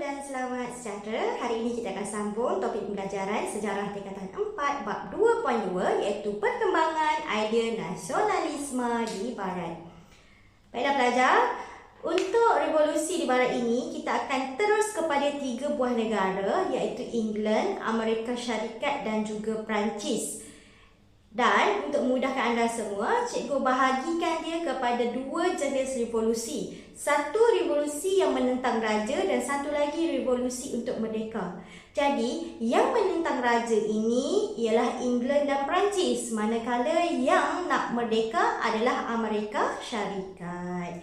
dan selamat sejahtera. Hari ini kita akan sambung topik pembelajaran sejarah tingkatan 4 bab 2.2 iaitu perkembangan idea nasionalisme di Barat. Baiklah pelajar, untuk revolusi di Barat ini kita akan terus kepada 3 buah negara iaitu England, Amerika Syarikat dan juga Perancis. Dan untuk memudahkan anda semua, cikgu bahagikan dia kepada 2 jenis revolusi. Satu revolusi yang menentang raja dan satu lagi revolusi untuk merdeka. Jadi, yang menentang raja ini ialah England dan Perancis, manakala yang nak merdeka adalah Amerika Syarikat.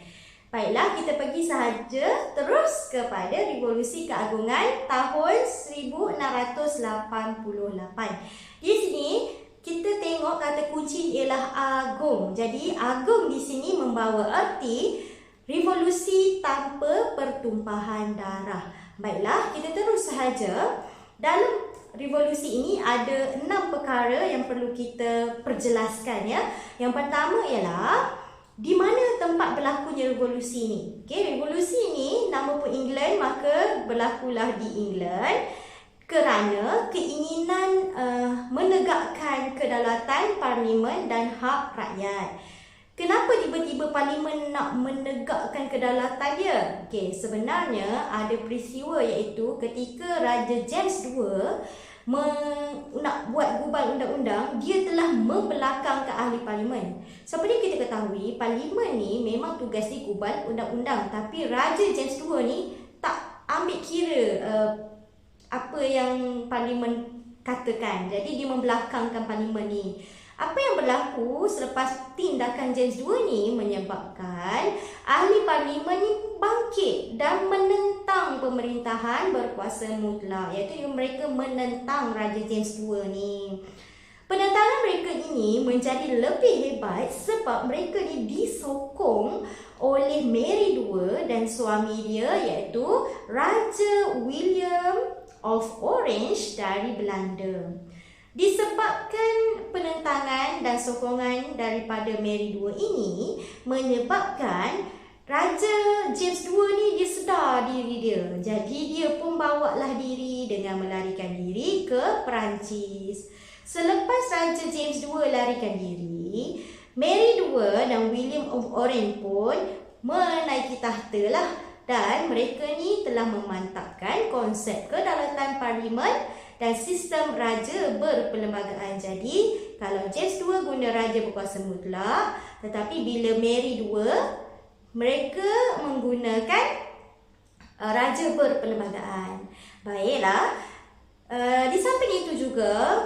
Baiklah, kita pergi sahaja terus kepada revolusi keagungan tahun 1688. Di sini kita tengok kata kunci ialah agung. Jadi agung di sini membawa erti revolusi tanpa pertumpahan darah. Baiklah, kita terus sahaja. Dalam revolusi ini ada 6 perkara yang perlu kita perjelaskan ya. Yang pertama ialah di mana tempat berlakunya revolusi ini. Okey, revolusi ini nama pun England, maka berlakulah di England. Kerana keinginan menegakkan kedaulatan parlimen dan hak rakyat. Kenapa tiba-tiba parlimen nak menegakkan kedaulatan dia? Okey, sebenarnya ada peristiwa iaitu ketika Raja James II nak buat gubal undang-undang, dia telah membelakangkan ahli parlimen. Seperti kita ketahui, parlimen ni memang tugas dia gubal undang-undang, tapi Raja James II ni tak ambil kira apa yang parlimen katakan. Jadi dia membelakangkan parlimen ni. Apa yang berlaku selepas tindakan James II ni menyebabkan ahli parlimen ni bangkit dan menentang pemerintahan berkuasa mutlak, iaitu mereka menentang Raja James II ni. Penentangan mereka ini menjadi lebih hebat sebab mereka ni disokong oleh Mary II dan suami dia iaitu Raja William of Orange dari Belanda. Disebabkan penentangan dan sokongan daripada Mary II ini menyebabkan Raja James II ni dia sedar diri dia. Jadi dia pun bawalah diri dengan melarikan diri ke Perancis. Selepas Raja James II larikan diri, Mary II dan William of Orange pun menaiki tahta lah. Dan mereka ni telah memantapkan konsep kedaulatan parlimen dan sistem raja berperlembagaan. Jadi, kalau James II guna raja berkuasa mutlak, tetapi bila Mary II, mereka menggunakan raja berperlembagaan. Baiklah, di samping itu juga,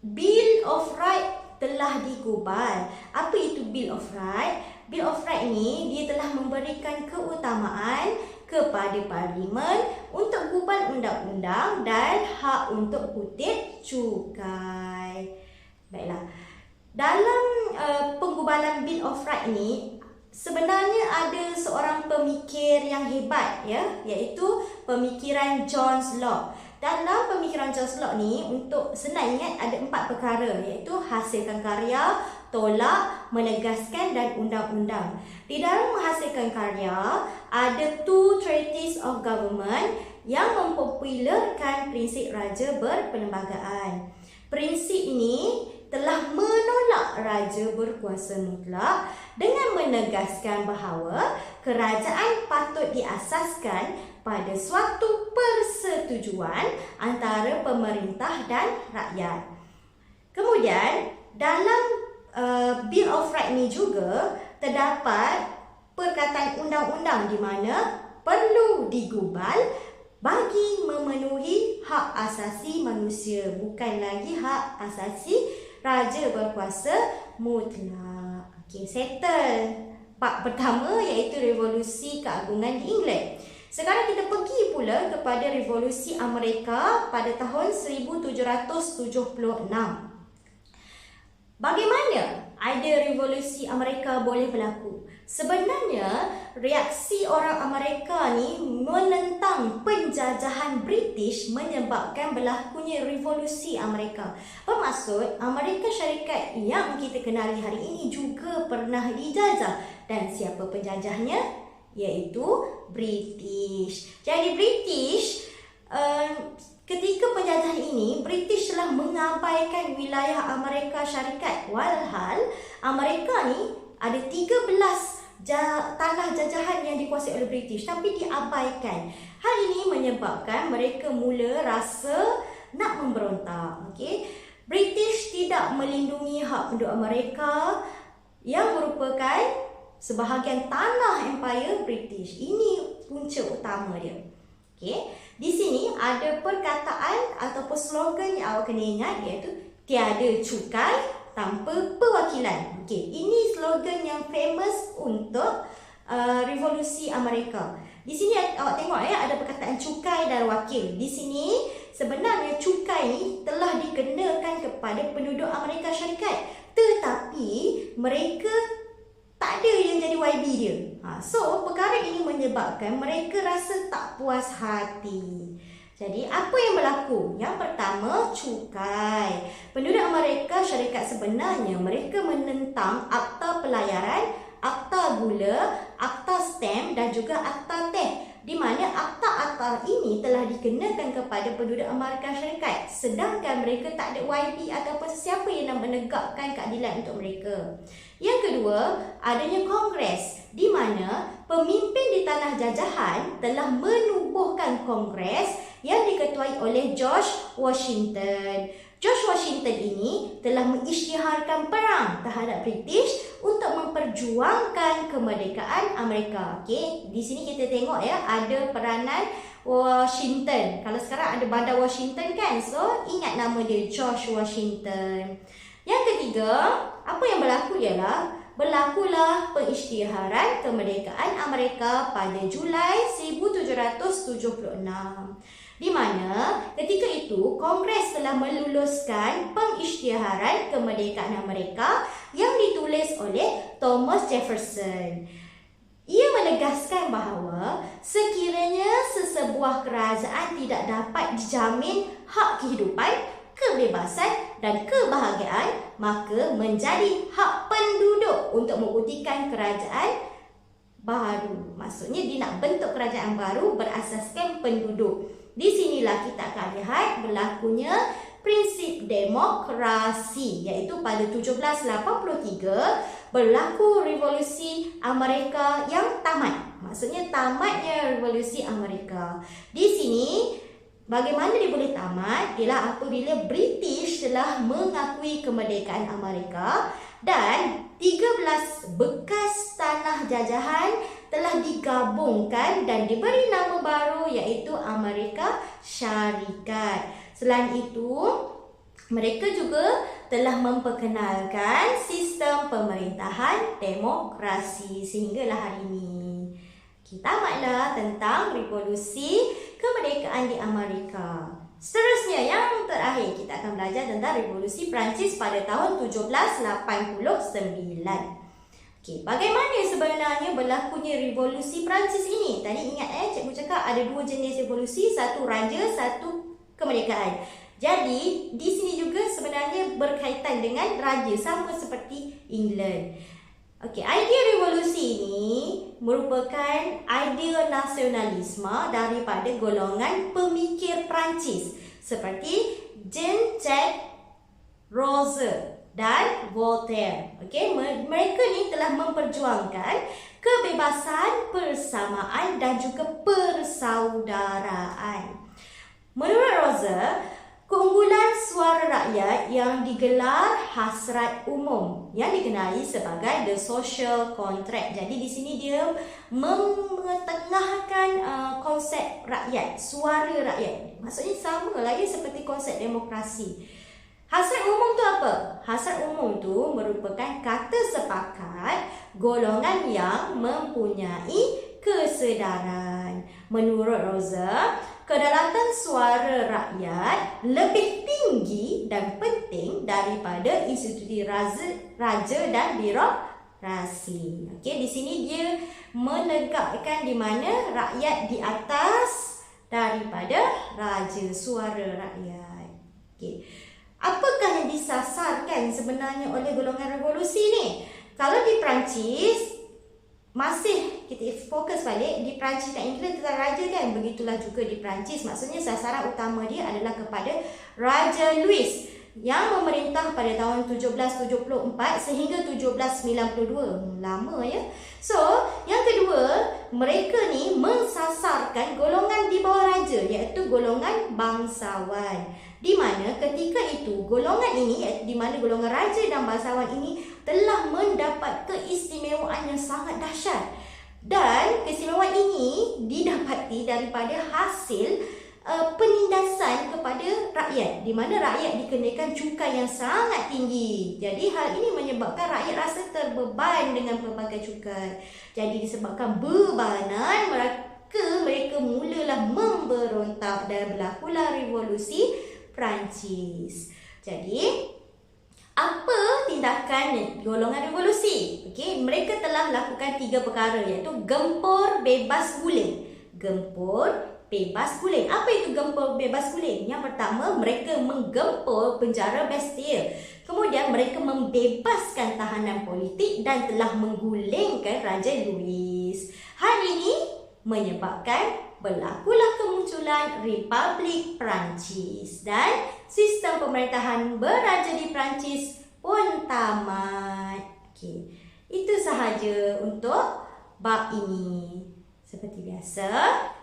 Bill of Rights telah digubal. Apa itu Bill of Rights? Bill of Rights ni dia telah memberikan keutamaan kepada parlimen untuk gubal undang-undang dan hak untuk kutip cukai. Baiklah. Dalam penggubalan Bill of Rights ni sebenarnya ada seorang pemikir yang hebat ya, iaitu pemikiran John Locke. Dalam pemikiran John Locke ni, untuk senang ingat ada 4 perkara, iaitu hasilkan karya, tolak, menegaskan dan undang-undang. Di dalam menghasilkan karya, ada 2 treatises of government yang mempopularkan prinsip raja berperlembagaan. Prinsip ini telah menolak raja berkuasa mutlak dengan menegaskan bahawa kerajaan patut diasaskan pada suatu persetujuan antara pemerintah dan rakyat. Kemudian, dalam Bill of Rights ni juga terdapat perkataan undang-undang di mana perlu digubal bagi memenuhi hak asasi manusia, bukan lagi hak asasi raja berkuasa mutlak. Okey, settle bab pertama iaitu revolusi keagungan di England. Sekarang kita pergi pula kepada revolusi Amerika pada tahun 1776. Bagaimana idea revolusi Amerika boleh berlaku? Sebenarnya, reaksi orang Amerika ni menentang penjajahan British menyebabkan berlakunya revolusi Amerika. Bermaksud, Amerika Syarikat yang kita kenali hari ini juga pernah dijajah. Dan siapa penjajahnya? iaitu British. Jadi British ketika penjajahan ini, British telah mengabaikan wilayah Amerika Syarikat. Walhal Amerika ni ada 13 tanah jajahan yang dikuasai oleh British, tapi diabaikan. Hal ini menyebabkan mereka mula rasa nak memberontak. Okey, British tidak melindungi hak penduduk Amerika yang merupakan sebahagian tanah Empire British. Ini punca utama dia. Okey, di sini ada perkataan ataupun slogan yang awak kena ingat, iaitu tiada cukai tanpa perwakilan. Okey, ini slogan yang famous untuk revolusi Amerika. Di sini awak tengok ya, ada perkataan cukai dan wakil. Di sini sebenarnya cukai ni telah dikenakan kepada penduduk Amerika Syarikat, tetapi mereka tak ada yang jadi YB dia. So perkara ini menyebabkan mereka rasa tak puas hati. Jadi apa yang berlaku? Yang pertama, cukai. Penduduk Amerika Syarikat sebenarnya mereka menentang Akta Pelayaran, Akta Gula, Akta Stamp dan juga Akta Teh, di mana akta-akta ini telah dikenakan kepada penduduk Amerika Syarikat, sedangkan mereka tak ada YB ataupun sesiapa yang nak menegakkan keadilan untuk mereka. Yang kedua, adanya Kongres, di mana pemimpin di tanah jajahan telah menubuhkan Kongres yang diketuai oleh George Washington. George Washington ini telah mengisytiharkan perang terhadap British untuk memperjuangkan kemerdekaan Amerika. Okey, di sini kita tengok ya, ada peranan Washington. Kalau sekarang ada Bandar Washington kan, so ingat nama dia, George Washington. Yang ketiga, apa yang berlaku ialah berlakulah pengisytiharan kemerdekaan Amerika pada Julai 1776. Di mana ketika itu Kongres telah meluluskan pengisytiharan kemerdekaan Amerika yang ditulis oleh Thomas Jefferson. Ia menegaskan bahawa sekiranya sesebuah kerajaan tidak dapat dijamin hak kehidupan, kebebasan dan kebahagiaan, maka menjadi hak penduduk untuk membuktikan kerajaan baru. Maksudnya dia nak bentuk kerajaan baru berasaskan penduduk. Di sinilah kita akan lihat berlakunya prinsip demokrasi, iaitu pada 1783 berlaku revolusi Amerika yang tamat. Maksudnya tamatnya revolusi Amerika. Di sini bagaimana dia boleh tamat ialah apabila British telah mengakui kemerdekaan Amerika dan 13 bekas tanah jajahan telah digabungkan dan diberi nama baru, iaitu Amerika Syarikat. Selain itu, mereka juga telah memperkenalkan sistem pemerintahan demokrasi sehinggalah hari ini. Kita tamatlah tentang revolusi kemerdekaan di Amerika. Seterusnya, yang terakhir, kita akan belajar tentang revolusi Perancis pada tahun 1789. Okey, bagaimana sebenarnya berlakunya revolusi Perancis ini? Tadi ingat cikgu cakap ada dua jenis revolusi, satu raja, satu kemerdekaan. Jadi, di sini juga sebenarnya berkaitan dengan raja, sama seperti England. Okey, idea revolusi ini merupakan idea nasionalisme daripada golongan pemikir Perancis seperti Jean-Jacques Rousseau dan Voltaire. Okey, mereka ni telah memperjuangkan kebebasan, persamaan dan juga persaudaraan. Menurut Rousseau, keunggulan suara rakyat yang digelar hasrat umum yang dikenali sebagai the social contract. Jadi di sini dia mengetengahkan konsep rakyat, suara rakyat. Maksudnya sama lagi seperti konsep demokrasi. Hasrat umum tu apa? Hasrat umum tu merupakan kata sepakat golongan yang mempunyai kesedaran. Menurut Rousseau, kedaulatan suara rakyat lebih tinggi dan penting daripada institusi raja dan birokrasi. Okey, di sini dia menegakkan di mana rakyat di atas daripada raja, suara rakyat. Okey. Apakah yang disasarkan sebenarnya oleh golongan revolusi ni? Kalau di Perancis, masih kita fokus balik di Perancis dan Inggeris tentang raja kan. Begitulah juga di Perancis. Maksudnya sasaran utama dia adalah kepada Raja Louis yang memerintah pada tahun 1774 sehingga 1792. Lama ya. So, yang kedua, mereka ni mensasarkan golongan di bawah raja, iaitu golongan bangsawan. Di mana ketika itu golongan ini, di mana golongan raja dan bangsawan ini telah mendapat keistimewaan yang sangat dahsyat. Dan keistimewaan ini didapati daripada hasil penindasan kepada rakyat, di mana rakyat dikenakan cukai yang sangat tinggi. Jadi hal ini menyebabkan rakyat rasa terbeban dengan pelbagai cukai. Jadi disebabkan bebanan, mereka mulalah memberontak dan berlakulah revolusi Perancis. Jadi apa tindakan golongan revolusi? Okey, mereka telah lakukan 3 perkara, iaitu gempur bebas guling. Gempur bebas guling. Apa itu gempur bebas guling? Yang pertama, mereka menggempur penjara Bastille. Kemudian mereka membebaskan tahanan politik dan telah menggulingkan Raja Louis. Hal ini menyebabkan berlakulah kemunculan Republik Perancis dan sistem pemerintahan beraja di Perancis pun tamat. Okey, itu sahaja untuk bab ini. Seperti biasa,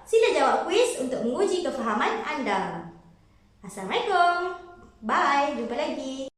sila jawab kuis untuk menguji kefahaman anda. Assalamualaikum. Bye, jumpa lagi.